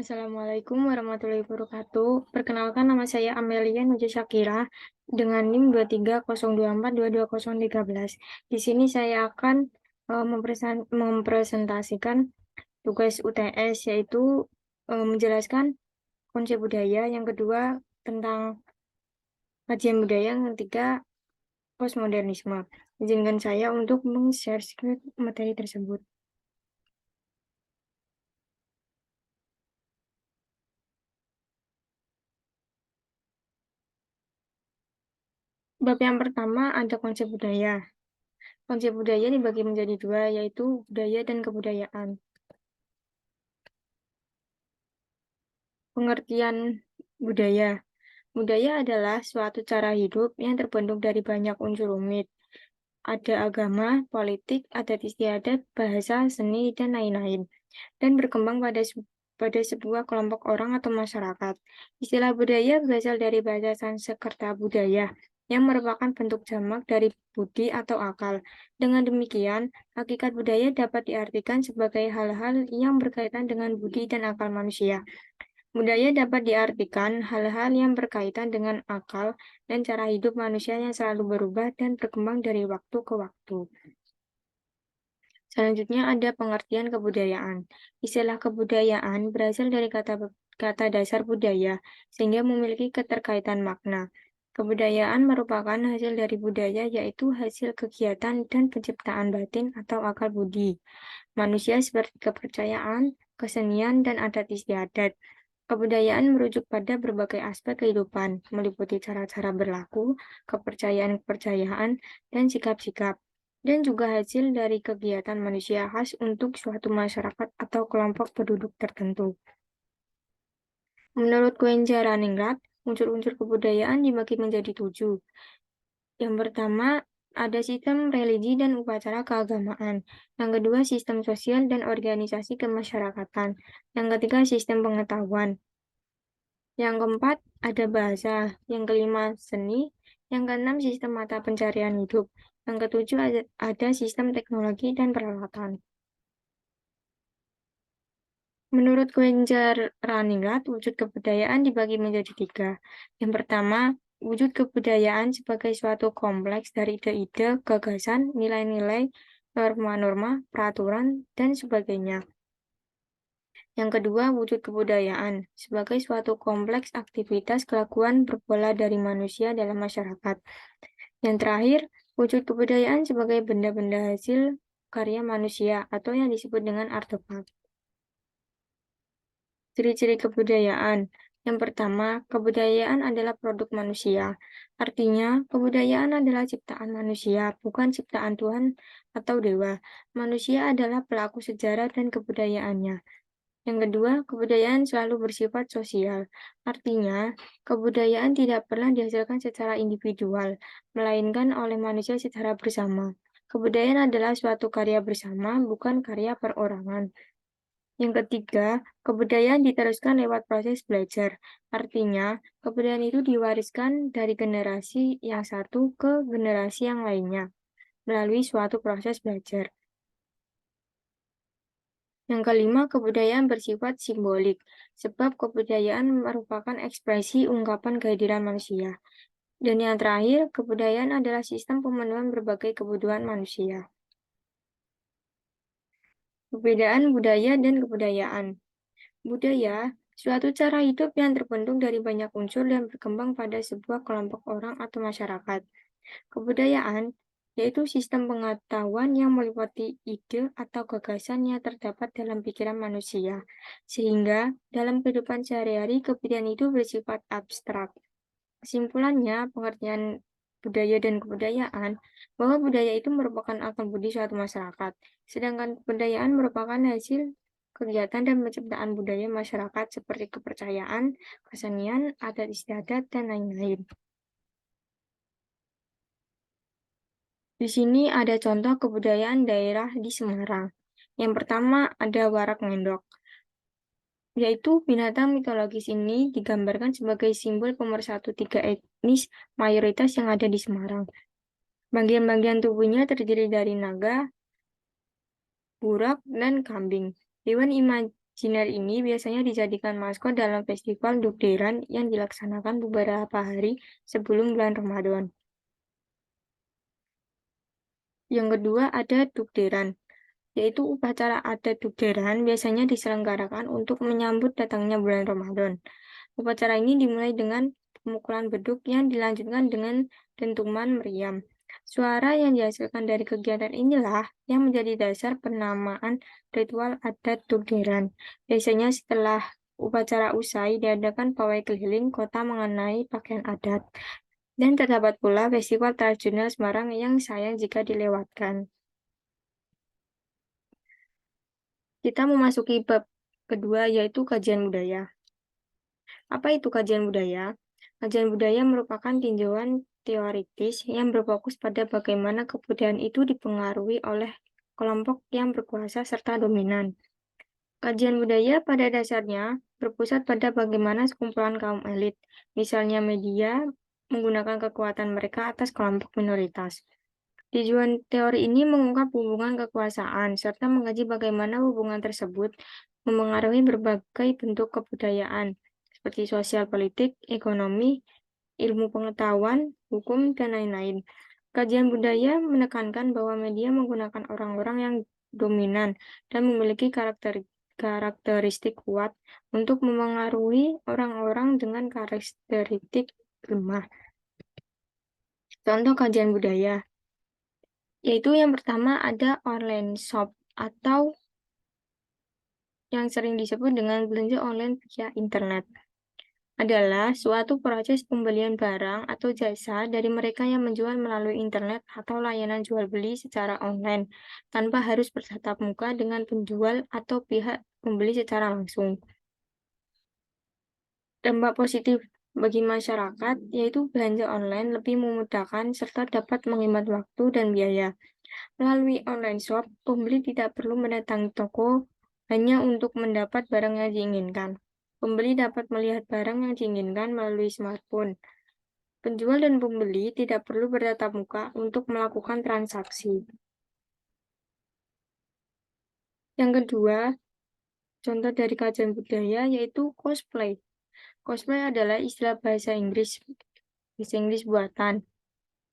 Assalamualaikum warahmatullahi wabarakatuh. Perkenalkan, nama saya Amelia Nuja Syakira dengan NIM 2302422013. Di sini saya akan mempresentasikan tugas UTS, yaitu menjelaskan konsep budaya, yang kedua tentang kajian budaya, yang ketiga postmodernisme. Izinkan saya untuk meng-share materi tersebut. Bab yang pertama ada konsep budaya. Konsep budaya dibagi menjadi dua, yaitu budaya dan kebudayaan. Pengertian budaya. Budaya adalah suatu cara hidup yang terbentuk dari banyak unsur rumit. Ada agama, politik, adat istiadat, bahasa, seni, dan lain-lain. Dan berkembang pada sebuah kelompok orang atau masyarakat. Istilah budaya berasal dari bahasa Sanskerta budaya, yang merupakan bentuk jamak dari budi atau akal. Dengan demikian, hakikat budaya dapat diartikan sebagai hal-hal yang berkaitan dengan budi dan akal manusia. Budaya dapat diartikan hal-hal yang berkaitan dengan akal dan cara hidup manusia yang selalu berubah dan berkembang dari waktu ke waktu. Selanjutnya ada pengertian kebudayaan. Istilah kebudayaan berasal dari kata dasar budaya, sehingga memiliki keterkaitan makna. Kebudayaan merupakan hasil dari budaya, yaitu hasil kegiatan dan penciptaan batin atau akal budi manusia seperti kepercayaan, kesenian, dan adat istiadat. Kebudayaan merujuk pada berbagai aspek kehidupan, meliputi cara-cara berlaku, kepercayaan-kepercayaan, dan sikap-sikap, dan juga hasil dari kegiatan manusia khas untuk suatu masyarakat atau kelompok penduduk tertentu. Menurut Kwenjaraningrat, unsur-unsur kebudayaan dibagi menjadi 7. Yang pertama, ada sistem religi dan upacara keagamaan. Yang kedua, sistem sosial dan organisasi kemasyarakatan. Yang ketiga, sistem pengetahuan. Yang keempat, ada bahasa. Yang kelima, seni. Yang keenam, sistem mata pencarian hidup. Yang ketujuh, ada sistem teknologi dan peralatan. Menurut Kwenjaraningrat, wujud kebudayaan dibagi menjadi 3. Yang pertama, wujud kebudayaan sebagai suatu kompleks dari ide-ide, gagasan, nilai-nilai, norma-norma, peraturan, dan sebagainya. Yang kedua, wujud kebudayaan sebagai suatu kompleks aktivitas kelakuan berpola dari manusia dalam masyarakat. Yang terakhir, wujud kebudayaan sebagai benda-benda hasil karya manusia atau yang disebut dengan artefak. Ciri-ciri kebudayaan. Yang pertama, kebudayaan adalah produk manusia. Artinya, kebudayaan adalah ciptaan manusia, bukan ciptaan Tuhan atau dewa. Manusia adalah pelaku sejarah dan kebudayaannya. Yang kedua, kebudayaan selalu bersifat sosial. Artinya, kebudayaan tidak pernah dihasilkan secara individual, melainkan oleh manusia secara bersama. Kebudayaan adalah suatu karya bersama, bukan karya perorangan. Yang ketiga, kebudayaan diteruskan lewat proses belajar. Artinya, kebudayaan itu diwariskan dari generasi yang satu ke generasi yang lainnya melalui suatu proses belajar. Yang kelima, kebudayaan bersifat simbolik, sebab kebudayaan merupakan ekspresi ungkapan kehadiran manusia. Dan yang terakhir, kebudayaan adalah sistem pemenuhan berbagai kebutuhan manusia. Perbedaan budaya dan kebudayaan. Budaya, suatu cara hidup yang terbentuk dari banyak unsur dan berkembang pada sebuah kelompok orang atau masyarakat. Kebudayaan, yaitu sistem pengetahuan yang meliputi ide atau gagasan yang terdapat dalam pikiran manusia, sehingga dalam kehidupan sehari-hari kebudayaan itu bersifat abstrak. Kesimpulannya, pengertian budaya dan kebudayaan, bahwa budaya itu merupakan akal budi suatu masyarakat, sedangkan kebudayaan merupakan hasil kegiatan dan penciptaan budaya masyarakat seperti kepercayaan, kesenian, adat istiadat, dan lain-lain. Di sini ada contoh kebudayaan daerah di Semarang. Yang pertama ada warak ngendok, yaitu binatang mitologis ini digambarkan sebagai simbol pemersatu 3 etnis mayoritas yang ada di Semarang. Bagian-bagian tubuhnya terdiri dari naga, burak, dan kambing. Hewan Jinar ini biasanya dijadikan maskot dalam festival Dugderan yang dilaksanakan beberapa hari sebelum bulan Ramadan. Yang kedua ada Dugderan, yaitu upacara adat Dugderan biasanya diselenggarakan untuk menyambut datangnya bulan Ramadan. Upacara ini dimulai dengan pemukulan beduk yang dilanjutkan dengan dentuman meriam. Suara yang dihasilkan dari kegiatan inilah yang menjadi dasar penamaan ritual adat Dugderan. Biasanya setelah upacara usai diadakan pawai keliling kota mengenai pakaian adat. Dan terdapat pula festival tradisional Semarang yang sayang jika dilewatkan. Kita memasuki bab kedua yaitu kajian budaya. Apa itu kajian budaya? Kajian budaya merupakan tinjauan teoritis yang berfokus pada bagaimana kebudayaan itu dipengaruhi oleh kelompok yang berkuasa serta dominan. Kajian budaya pada dasarnya berpusat pada bagaimana sekumpulan kaum elit, misalnya media, menggunakan kekuatan mereka atas kelompok minoritas. Tujuan teori ini mengungkap hubungan kekuasaan serta mengkaji bagaimana hubungan tersebut memengaruhi berbagai bentuk kebudayaan seperti sosial politik, ekonomi, ilmu pengetahuan, hukum, dan lain-lain. Kajian budaya menekankan bahwa media menggunakan orang-orang yang dominan dan memiliki karakteristik kuat untuk memengaruhi orang-orang dengan karakteristik lemah. Contoh kajian budaya yaitu yang pertama ada online shop atau yang sering disebut dengan belanja online via internet. Adalah suatu proses pembelian barang atau jasa dari mereka yang menjual melalui internet atau layanan jual beli secara online tanpa harus bertatap muka dengan penjual atau pihak pembeli secara langsung. Dampak positif bagi masyarakat yaitu belanja online lebih memudahkan serta dapat menghemat waktu dan biaya. Melalui online shop, pembeli tidak perlu mendatangi toko hanya untuk mendapat barang yang diinginkan. Pembeli dapat melihat barang yang diinginkan melalui smartphone. Penjual dan pembeli tidak perlu bertatap muka untuk melakukan transaksi. Yang kedua, contoh dari kajian budaya yaitu cosplay. Cosplay adalah istilah bahasa Inggris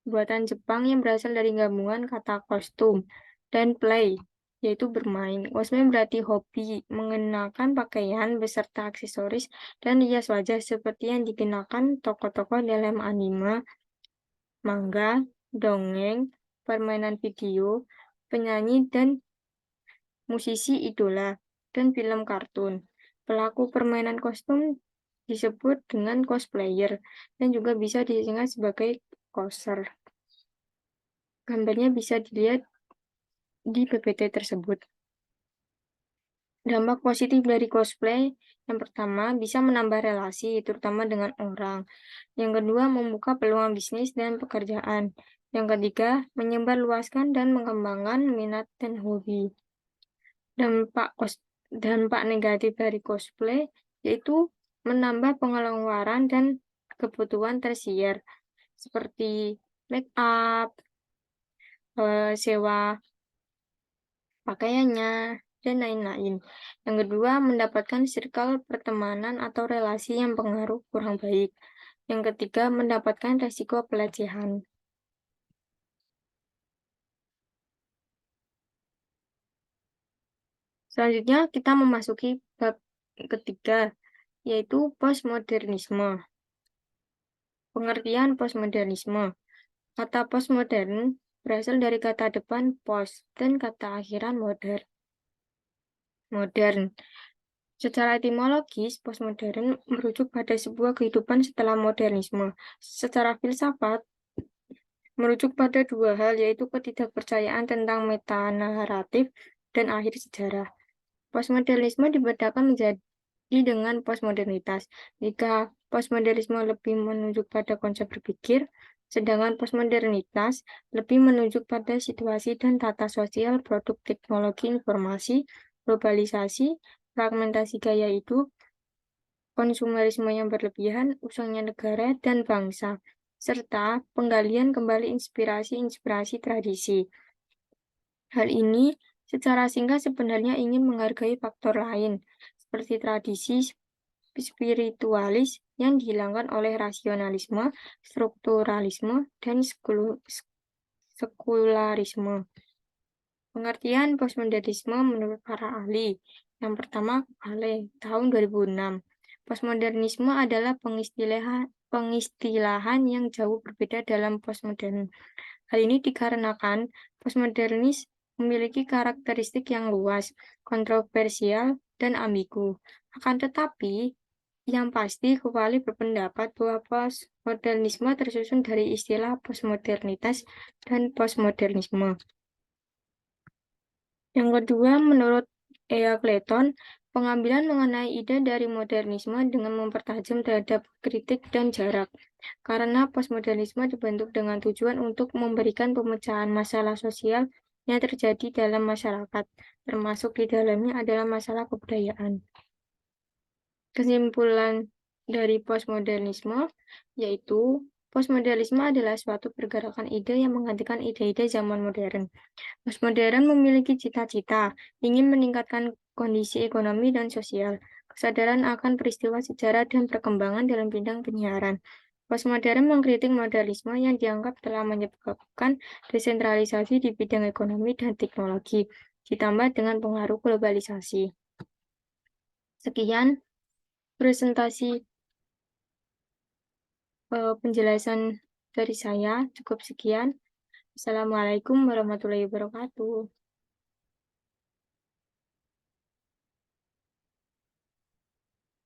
buatan Jepang yang berasal dari gabungan kata kostum dan play, yaitu bermain. Cosplay berarti hobi mengenakan pakaian beserta aksesoris dan rias wajah seperti yang dikenakan tokoh-tokoh dalam anime, manga, dongeng, permainan video, penyanyi dan musisi idola, dan film kartun. Pelaku permainan kostum disebut dengan cosplayer dan juga bisa disingkat sebagai coser. Gambarnya bisa dilihat di PPT tersebut. Dampak positif dari cosplay, yang pertama bisa menambah relasi, terutama dengan orang. Yang kedua, membuka peluang bisnis dan pekerjaan. Yang ketiga, menyebarluaskan dan mengembangkan minat dan hobi. Dampak negatif dari cosplay yaitu menambah pengeluaran dan kebutuhan tersier seperti make up, sewa pakaiannya, dan lain-lain. Yang kedua, mendapatkan circle pertemanan atau relasi yang pengaruh kurang baik. Yang ketiga, mendapatkan resiko pelecehan. Selanjutnya, kita memasuki bab ketiga, yaitu postmodernisme. Pengertian postmodernisme. Kata postmodern berasal dari kata depan post dan kata akhiran modern. Secara etimologis, postmodern merujuk pada sebuah kehidupan setelah modernisme. Secara filsafat, merujuk pada dua hal, yaitu ketidakpercayaan tentang metanaratif dan akhir sejarah. Postmodernisme dibedakan menjadi dengan postmodernitas. Jika postmodernisme lebih menunjuk pada konsep berpikir, sedangkan postmodernitas lebih menunjuk pada situasi dan tata sosial produk teknologi informasi, globalisasi, fragmentasi gaya hidup, konsumerisme yang berlebihan, usangnya negara dan bangsa, serta penggalian kembali inspirasi-inspirasi tradisi. Hal ini secara singkat sebenarnya ingin menghargai faktor lain, seperti tradisi spiritualis yang dihilangkan oleh rasionalisme, strukturalisme, dan sekularisme. Pengertian postmodernisme menurut para ahli. Yang pertama, Kale, tahun 2006. Postmodernisme adalah pengistilahan yang jauh berbeda dalam postmodern. Hal ini dikarenakan postmodernis memiliki karakteristik yang luas, kontroversial, dan ambigu. Akan tetapi, yang pasti Kembali berpendapat bahwa postmodernisme tersusun dari istilah postmodernitas dan postmodernisme. Yang kedua, menurut Ea Clayton, pengambilan mengenai ide dari modernisme dengan mempertajam terhadap kritik dan jarak. Karena postmodernisme dibentuk dengan tujuan untuk memberikan pemecahan masalah sosial yang terjadi dalam masyarakat, termasuk di dalamnya adalah masalah kebudayaan. Kesimpulan dari postmodernisme yaitu postmodernisme adalah suatu pergerakan ide yang menggantikan ide-ide zaman modern. Postmodern memiliki cita-cita, ingin meningkatkan kondisi ekonomi dan sosial, kesadaran akan peristiwa sejarah dan perkembangan dalam bidang penyiaran. Postmodern mengkritik modernisme yang dianggap telah menyebabkan desentralisasi di bidang ekonomi dan teknologi, ditambah dengan pengaruh globalisasi. Sekian presentasi penjelasan dari saya, cukup sekian. Assalamualaikum warahmatullahi wabarakatuh.